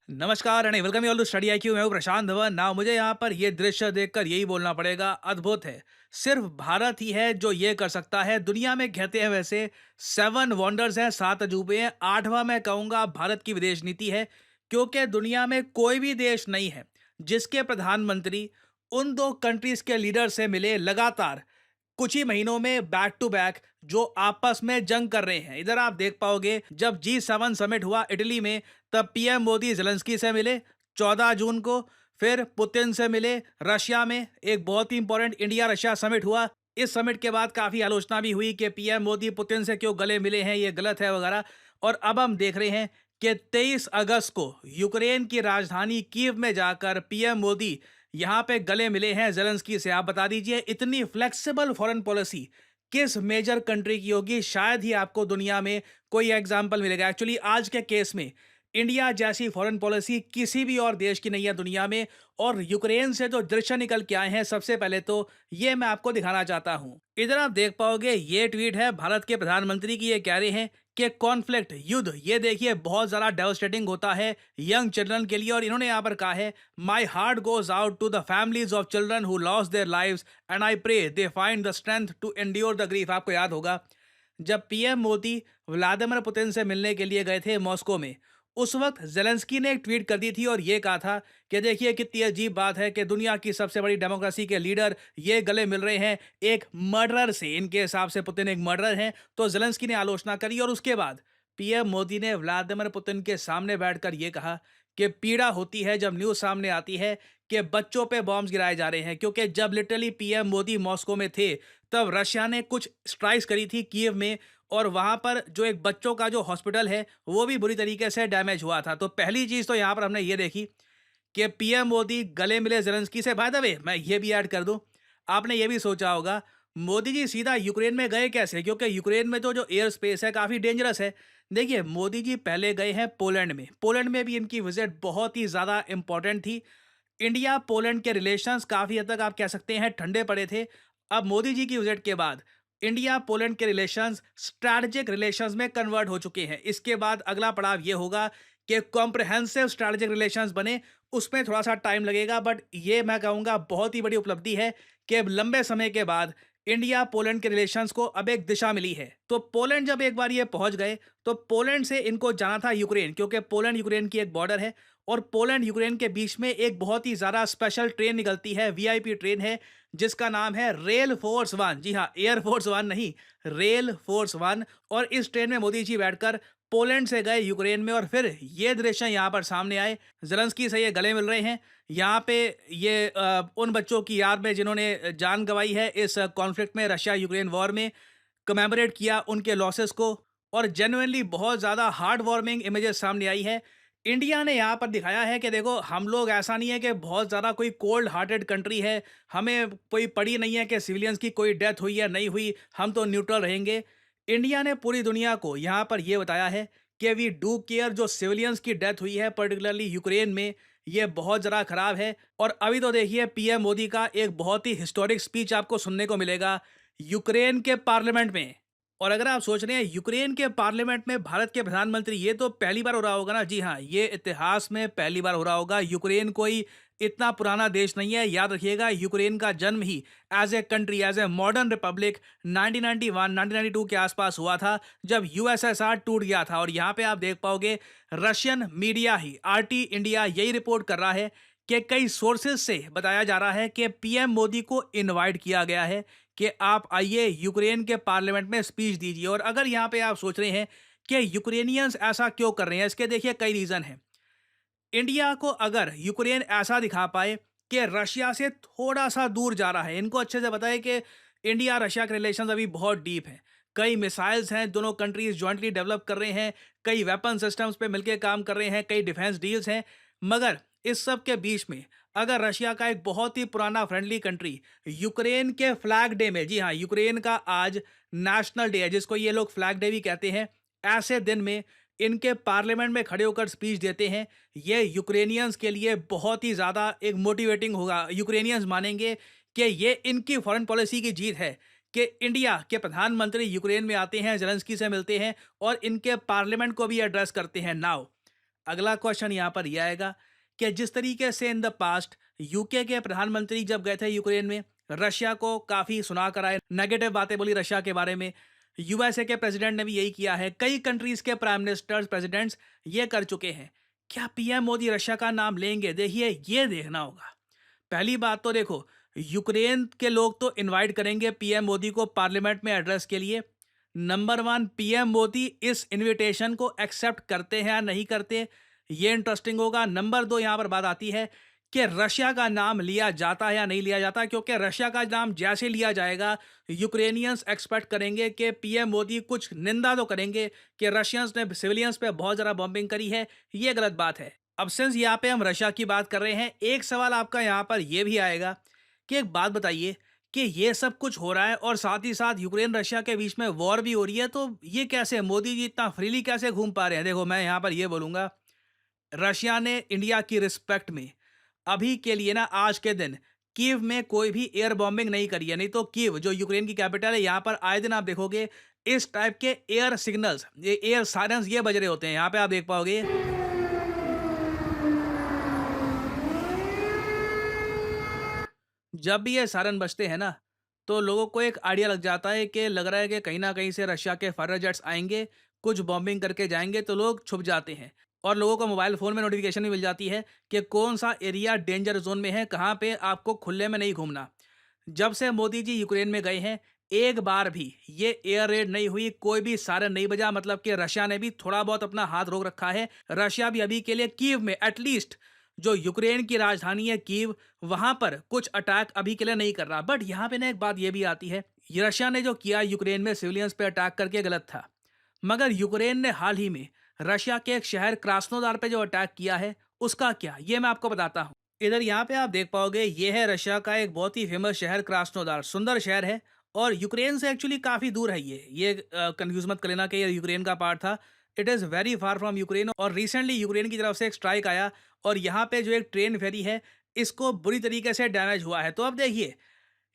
नमस्कार and welcome you all to Study IQ. मैं हूं प्रशांत धवन। ना मुझे यहाँ पर ये दृश्य देखकर यही बोलना पड़ेगा, अद्भुत है। सिर्फ भारत ही है जो ये कर सकता है। दुनिया में कहते हैं वैसे 7 वंडर्स हैं, 7 अजूबे हैं। आठवां मैं कहूंगा भारत की विदेश नीति है, क्योंकि दुनिया में कोई भी देश नहीं है जिसके प्रधानमंत्री उन दो कंट्रीज के लीडर से मिले लगातार कुछ ही महीनों में बैक टू बैक, जो आपस में जंग कर रहे हैं। इधर आप देख पाओगे जब G7 समिट हुआ इटली में, तब पीएम मोदी जेलेंस्की से मिले 14 जून को। फिर पुतिन से मिले रशिया में, एक बहुत ही इंपॉर्टेंट इंडिया रशिया समिट हुआ। इस समिट के बाद काफी आलोचना भी हुई कि पीएम मोदी पुतिन से क्यों गले मिले हैं, ये गलत है वगैरह। और अब हम देख रहे हैं कि 23 अगस्त को यूक्रेन की राजधानी कीव में जाकर पीएम मोदी यहाँ पे गले मिले हैं जेलेंस्की से। आप बता दीजिए, इतनी फ्लेक्सिबल फॉरेन पॉलिसी किस मेजर कंट्री की होगी? शायद ही आपको दुनिया में कोई एग्जाम्पल मिलेगा। एक्चुअली आज के केस में इंडिया जैसी फॉरेन पॉलिसी किसी भी और देश की नहीं है दुनिया में। और यूक्रेन से जो दृश्य निकल के आए हैं, सबसे पहले तो ये मैं आपको दिखाना चाहता हूं। इधर आप देख पाओगे, ये ट्वीट है भारत के प्रधानमंत्री की। ये कह रहे हैं कि कॉन्फ्लिक्ट, युद्ध, ये देखिए बहुत ज़्यादा डेवस्टेटिंग होता है यंग चिल्ड्रन के लिए। और इन्होंने यहाँ पर कहा है, my heart goes out to the families of children who lost their lives and I pray they find the strength to endure the grief. आपको याद होगा जब पीएम मोदी व्लादिमीर पुतिन से मिलने के लिए गए थे मॉस्को में, उस वक्त जेलेंस्की ने एक ट्वीट कर दी थी और ये कहा था कि देखिए कितनी अजीब बात है कि दुनिया की सबसे बड़ी डेमोक्रेसी के लीडर ये गले मिल रहे हैं एक मर्डरर से। इनके हिसाब से पुतिन एक मर्डरर हैं। तो जेलेंस्की ने आलोचना करी और उसके बाद पीएम मोदी ने व्लादिमीर पुतिन के सामने बैठकर ये कहा कि पीड़ा होती है जब न्यूज़ सामने आती है कि बच्चों पे बॉम्ब्स गिराए जा रहे हैं। क्योंकि जब लिटरली पीएम मोदी मॉस्को में थे, तब रशिया ने कुछ स्ट्राइक्स करी थी कीव में, और वहां पर जो एक बच्चों का जो हॉस्पिटल है वो भी बुरी तरीके से डैमेज हुआ था। तो पहली चीज तो यहां पर हमने ये देखी कि पीएम मोदी गले मिले जेलेंस्की से। बाय द वे मैं ये भी ऐड कर दूं, आपने ये भी सोचा होगा मोदी जी सीधा यूक्रेन में गए कैसे, क्योंकि यूक्रेन में जो एयर स्पेस है काफी डेंजरस है। देखिए, मोदी जी पहले गए हैं पोलैंड में। पोलैंड में भी इनकी विजिट बहुत ही ज्यादा इंपॉर्टेंट थी। इंडिया पोलैंड के रिलेशंस काफी हद तक आप कह सकते हैं ठंडे पड़े थे। अब मोदी जी की विजिट के बाद इंडिया पोलैंड के रिलेशंस स्ट्रैटेजिक रिलेशंस में कन्वर्ट हो चुके हैं। इसके बाद अगला पड़ाव ये होगा कि कॉम्प्रिहेंसिव स्ट्रैटेजिक रिलेशंस बने। उसमें थोड़ा सा टाइम लगेगा, बट ये मैं कहूँगा बहुत ही बड़ी उपलब्धि है कि लंबे समय के बाद इंडिया पोलैंड के रिलेशंस को अब एक दिशा मिली है। तो पोलैंड जब एक बार ये पहुंच गए, तो पोलैंड से इनको जाना था यूक्रेन, क्योंकि पोलैंड यूक्रेन की एक बॉर्डर है। और पोलैंड यूक्रेन के बीच में एक बहुत ही ज़्यादा स्पेशल ट्रेन निकलती है, वीआईपी ट्रेन है, जिसका नाम है रेल फोर्स वन। जी हाँ, एयर फोर्स वन नहीं, रेल फोर्स वन। और इस ट्रेन में मोदी जी बैठकर पोलैंड से गए यूक्रेन में, और फिर ये दृश्य यहाँ पर सामने आए। जेलेंस्की से ये गले मिल रहे हैं यहाँ पे। ये उन बच्चों की याद में जिन्होंने जान गंवाई है इस कॉन्फ्लिक्ट में, रशिया यूक्रेन वॉर में, कमेमोरेट किया उनके लॉसेस को। और जेन्युइनली बहुत ज़्यादा हार्ट वार्मिंग इमेजेस सामने आई है। इंडिया ने यहाँ पर दिखाया है कि देखो, हम लोग ऐसा नहीं है कि बहुत ज़्यादा कोई कोल्ड हार्टेड कंट्री है, हमें कोई पड़ी नहीं है कि सिविलियंस की कोई डेथ हुई या नहीं हुई, हम तो न्यूट्रल रहेंगे। इंडिया ने पूरी दुनिया को यहाँ पर यह बताया है कि वी डू केयर। जो सिविलियंस की डेथ हुई है पर्टिकुलरली यूक्रेन में, ये बहुत ज़रा खराब है। और अभी तो देखिए पीएम मोदी का एक बहुत ही हिस्टोरिक स्पीच आपको सुनने को मिलेगा यूक्रेन के पार्लियामेंट में। और अगर आप सोच रहे हैं यूक्रेन के पार्लियामेंट में भारत के प्रधानमंत्री, ये तो पहली बार हो रहा होगा ना। जी हाँ, ये इतिहास में पहली बार हो रहा होगा। यूक्रेन कोई इतना पुराना देश नहीं है। याद रखिएगा, यूक्रेन का जन्म ही as a country, as a modern republic 1991 1992 के आसपास हुआ था, जब यूएसएसआर टूट गया था। और यहाँ पे आप देख पाओगे रशियन मीडिया ही, आरटी इंडिया, यही रिपोर्ट कर रहा है कि कई सोर्सेज से बताया जा रहा है कि पीएम मोदी को इनवाइट किया गया है कि आप आइए यूक्रेन के पार्लियामेंट में स्पीच दीजिए। और अगर यहाँ पे आप सोच रहे हैं कि यूक्रेनियंस ऐसा क्यों कर रहे हैं, इसके देखिए कई रीजन हैं। इंडिया को अगर यूक्रेन ऐसा दिखा पाए कि रशिया से थोड़ा सा दूर जा रहा है, इनको अच्छे से पता है कि इंडिया रशिया के रिलेशन अभी बहुत डीप हैं। कई मिसाइल्स हैं, दोनों कंट्रीज जॉइंटली डेवलप कर रहे हैं, कई वेपन सिस्टम्स पे मिलकर काम कर रहे हैं, कई डिफेंस डील्स हैं। मगर इस सब के बीच में अगर रशिया का एक बहुत ही पुराना फ्रेंडली कंट्री यूक्रेन के फ्लैग डे में, जी हाँ, यूक्रेन का आज नेशनल डे है जिसको ये लोग फ्लैग डे भी कहते हैं, ऐसे दिन में इनके पार्लियामेंट में खड़े होकर स्पीच देते हैं, ये यूक्रेनियंस के लिए बहुत ही ज़्यादा एक मोटिवेटिंग होगा। यूक्रेनियंस मानेंगे कि ये इनकी फॉरेन पॉलिसी की जीत है कि इंडिया के प्रधानमंत्री यूक्रेन में आते हैं, जेलेंस्की से मिलते हैं और इनके पार्लियामेंट को भी एड्रेस करते हैं। नाउ अगला क्वेश्चन यहाँ पर यह आएगा कि जिस तरीके से इन द पास्ट यूके के प्रधानमंत्री जब गए थे यूक्रेन में, रशिया को काफ़ी सुना कर आए, नेगेटिव बातें बोली रशिया के बारे में। यूएसए के प्रेसिडेंट ने भी यही किया है, कई कंट्रीज़ के प्राइम मिनिस्टर्स, प्रेसिडेंट्स ये कर चुके हैं। क्या पीएम मोदी रशिया का नाम लेंगे? देखिए, ये देखना होगा। पहली बात तो देखो, यूक्रेन के लोग तो इनवाइट करेंगे पीएम मोदी को पार्लियामेंट में एड्रेस के लिए। नंबर वन, पीएम मोदी इस इनविटेशन को एक्सेप्ट करते हैं या नहीं करते, ये इंटरेस्टिंग होगा। नंबर दो, यहाँ पर बात आती है कि रशिया का नाम लिया जाता है या नहीं लिया जाता, क्योंकि रशिया का नाम जैसे लिया जाएगा, यूक्रेनियंस एक्सपेक्ट करेंगे कि पीएम मोदी कुछ निंदा तो करेंगे कि रशियंस ने सिविलियंस पे बहुत ज़्यादा बॉम्बिंग करी है। ये गलत बात है। अब सिंस यहाँ पे हम रशिया की बात कर रहे हैं, एक सवाल आपका यहाँ पर ये भी आएगा कि एक बात बताइए कि ये सब कुछ हो रहा है और साथ ही साथ यूक्रेन रशिया के बीच में वॉर भी हो रही है, तो ये कैसे मोदी जी इतना फ्रीली कैसे घूम पा रहे हैं? देखो, मैं यहाँ पर ये बोलूँगा, रशिया ने इंडिया की रिस्पेक्ट में अभी के लिए ना, आज के दिन कीव में कोई भी एयर बॉम्बिंग नहीं करी है। नहीं तो कीव जो यूक्रेन की कैपिटल है, यहाँ पर आए दिन आप देखोगे इस टाइप के एयर सिग्नल्स, ये एयर सायरन्स ये बज रहे होते हैं। यहाँ पे आप देख पाओगे, जब भी ये सायरन बजते हैं ना, तो लोगों को एक आइडिया लग जाता है कि लग रहा है कि कहीं ना कहीं से रशिया के फाइटर जेट्स आएंगे, कुछ बॉम्बिंग करके जाएंगे, तो लोग छुप जाते हैं। और लोगों को मोबाइल फ़ोन में नोटिफिकेशन भी मिल जाती है कि कौन सा एरिया डेंजर जोन में है, कहाँ पे आपको खुले में नहीं घूमना। जब से मोदी जी यूक्रेन में गए हैं, एक बार भी ये एयर रेड नहीं हुई, कोई भी सायरन नहीं बजा, मतलब कि रशिया ने भी थोड़ा बहुत अपना हाथ रोक रखा है। रशिया भी अभी के लिए कीव में, एटलीस्ट जो यूक्रेन की राजधानी है कीव, वहां पर कुछ अटैक अभी के लिए नहीं कर रहा। बट यहाँ पे ना एक बात ये भी आती है, ये रशिया ने जो किया यूक्रेन में सिविलियंस पे अटैक करके, गलत था। मगर यूक्रेन ने हाल ही में रशिया के एक शहर क्रास्नोदार पे जो अटैक किया है, उसका क्या, ये मैं आपको बताता हूँ। इधर यहाँ पे आप देख पाओगे, ये है रशिया का एक बहुत ही फेमस शहर क्रास्नोदार, सुंदर शहर है और यूक्रेन से एक्चुअली काफ़ी दूर है। ये कंफ्यूज मत कर लेना कि ये यूक्रेन का पार्ट था। It is very far from Ukraine. और रिसेंटली यूक्रेन की तरफ से एक स्ट्राइक आया और यहाँ पे जो एक ट्रेन फेरी है, इसको बुरी तरीके से डैमेज हुआ है। तो अब देखिए,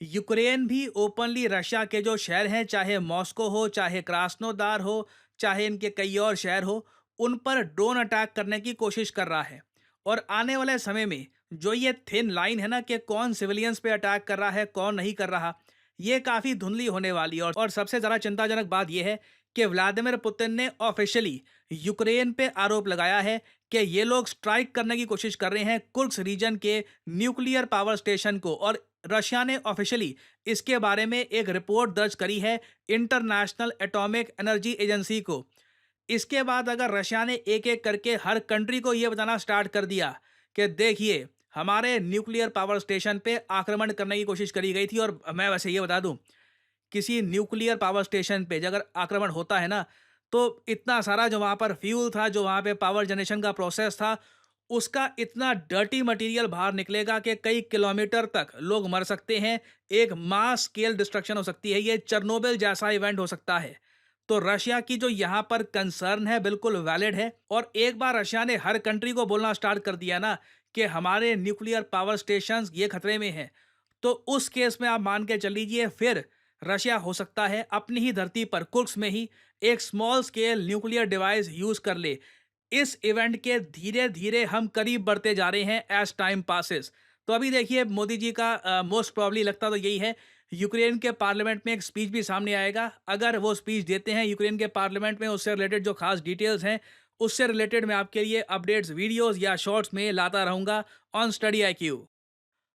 यूक्रेन भी ओपनली रशिया के जो शहर हैं, चाहे मॉस्को हो, चाहे क्रास्नोदार हो, चाहे इनके कई और शहर हो, उन पर ड्रोन अटैक करने की कोशिश कर रहा है। और आने वाले समय में जो ये थिन लाइन है ना, कि कौन सिविलियंस पे अटैक कर रहा है, कौन नहीं कर रहा, ये काफ़ी धुंधली होने वाली है। और सबसे ज़्यादा चिंताजनक बात यह है कि व्लादिमीर पुतिन ने ऑफिशियली यूक्रेन पे आरोप लगाया है कि ये लोग स्ट्राइक करने की कोशिश कर रहे हैं कुर्स्क रीजन के न्यूक्लियर पावर स्टेशन को। और रशिया ने ऑफिशियली इसके बारे में एक रिपोर्ट दर्ज करी है इंटरनेशनल एटॉमिक एनर्जी एजेंसी को। इसके बाद अगर रशिया ने एक एक करके हर कंट्री को यह बताना स्टार्ट कर दिया कि देखिए, हमारे न्यूक्लियर पावर स्टेशन पे आक्रमण करने की कोशिश करी गई थी। और मैं वैसे ये बता दूं, किसी न्यूक्लियर पावर स्टेशन पे अगर आक्रमण होता है ना, तो इतना सारा जो वहाँ पर फ्यूल था, जो वहाँ पे पावर जनरेशन का प्रोसेस था, उसका इतना डर्टी मटेरियल बाहर निकलेगा कि कई किलोमीटर तक लोग मर सकते हैं। एक मास स्केल डिस्ट्रक्शन हो सकती है, ये चेरनोबिल जैसा इवेंट हो सकता है। तो रशिया की जो यहाँ पर कंसर्न है, बिल्कुल वैलिड है। और एक बार रशिया ने हर कंट्री को बोलना स्टार्ट कर दिया ना कि हमारे न्यूक्लियर पावर स्टेशंस ये खतरे में हैं, तो उस केस में आप मान के चल लीजिए, फिर रशिया हो सकता है अपनी ही धरती पर कुर्स्क में ही एक small scale nuclear device use कर ले। इस इवेंट के धीरे धीरे हम करीब बढ़ते जा रहे हैं एज टाइम पासेस। तो अभी देखिए, मोदी जी का मोस्ट प्रॉब्ली लगता तो यही है, यूक्रेन के पार्लियामेंट में एक स्पीच भी सामने आएगा। अगर वो स्पीच देते हैं यूक्रेन के पार्लियामेंट में, उससे रिलेटेड जो खास डिटेल्स हैं, उससे रिलेटेड मैं आपके लिए अपडेट्स, वीडियोस या शॉर्ट्स में लाता रहूंगा ऑन स्टडी IQ।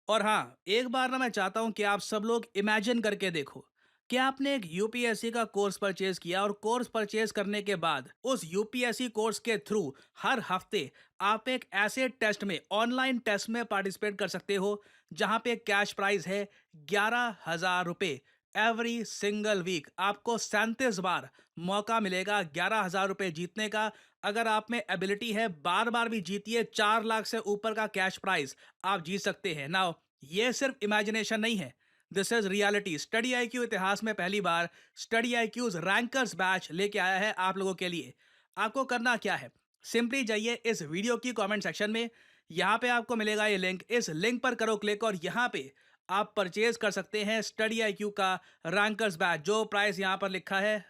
और हाँ, एक बार ना मैं चाहता हूँ कि आप सब लोग इमेजिन करके देखो कि आपने एक यूपीएससी का कोर्स परचेज किया और कोर्स परचेज करने के बाद उस यूपीएससी कोर्स के थ्रू हर हफ्ते आप एक ऐसे टेस्ट में, ऑनलाइन टेस्ट में पार्टिसिपेट कर सकते हो जहां पे कैश प्राइज है 11,000 रुपये। एवरी सिंगल वीक आपको 37 बार मौका मिलेगा 11,000 रुपये जीतने का। अगर आप में एबिलिटी है, बार बार भी जीतिए, 4 लाख से ऊपर का कैश प्राइज आप जीत सकते हैं। नाउ, ये सिर्फ इमेजिनेशन नहीं है, this is reality. Study IQ इतिहास में पहली बार स्टडी IQ's रैंकर्स बैच लेके आया है आप लोगों के लिए। आपको करना क्या है, सिंपली जाइए इस वीडियो की कमेंट सेक्शन में, यहाँ पे आपको मिलेगा ये लिंक, इस लिंक पर करो क्लिक और यहाँ पे आप परचेज कर सकते हैं स्टडी IQ का रैंकर्स बैच। जो प्राइस यहाँ पर लिखा है,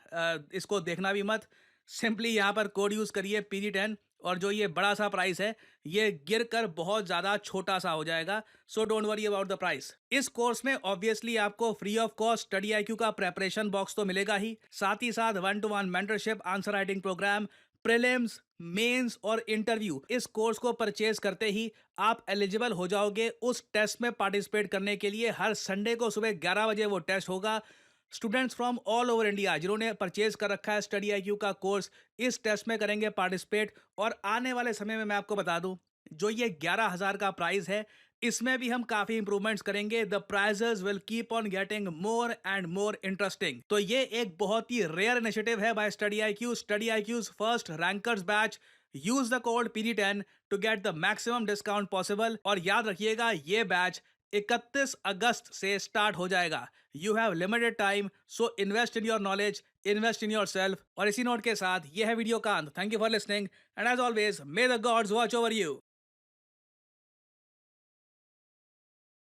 इसको देखना भी मत, सिंपली यहाँ पर कोड यूज करिए PG10 और जो ये बड़ा सा प्राइस है, ये गिर कर बहुत ज़्यादा छोटा सा हो जाएगा। So don't worry about the price. इस कोर्स में ऑब्वियसली आपको free of cost Study IQ का प्रेपरेशन बॉक्स तो मिलेगा साथ ही साथ 1-to-1 mentorship, answer writing program, prelims, mains और इंटरव्यू। इस कोर्स को परचेज करते ही आप एलिजिबल हो जाओगे उस टेस्ट में पार्टिसिपेट करने के लिए। हर संडे को सुबह 11 बजे वो टेस्ट होगा। Students from all over India जिन्होंने परचेज कर रखा है स्टडी आईक्यू का कोर्स, इस टेस्ट में करेंगे पार्टिसिपेट। और आने वाले समय में मैं आपको बता दूं, जो ये 11,000 का प्राइस है, इसमें भी हम काफी इंप्रूवमेंट्स करेंगे। The prices will keep on getting more and more interesting. तो ये एक बहुत ही रेयर इनिशिएटिव है by Study IQ's first rankers batch. Use the code PD10 to get the maximum discount possible. और याद रखिएगा, ये बैच 31 अगस्त से स्टार्ट हो जाएगा। You have limited time, so invest in your knowledge, invest in your self. और इसी note के साथ ये है वीडियो का अंत। Thank you for listening and as always may the gods watch over you.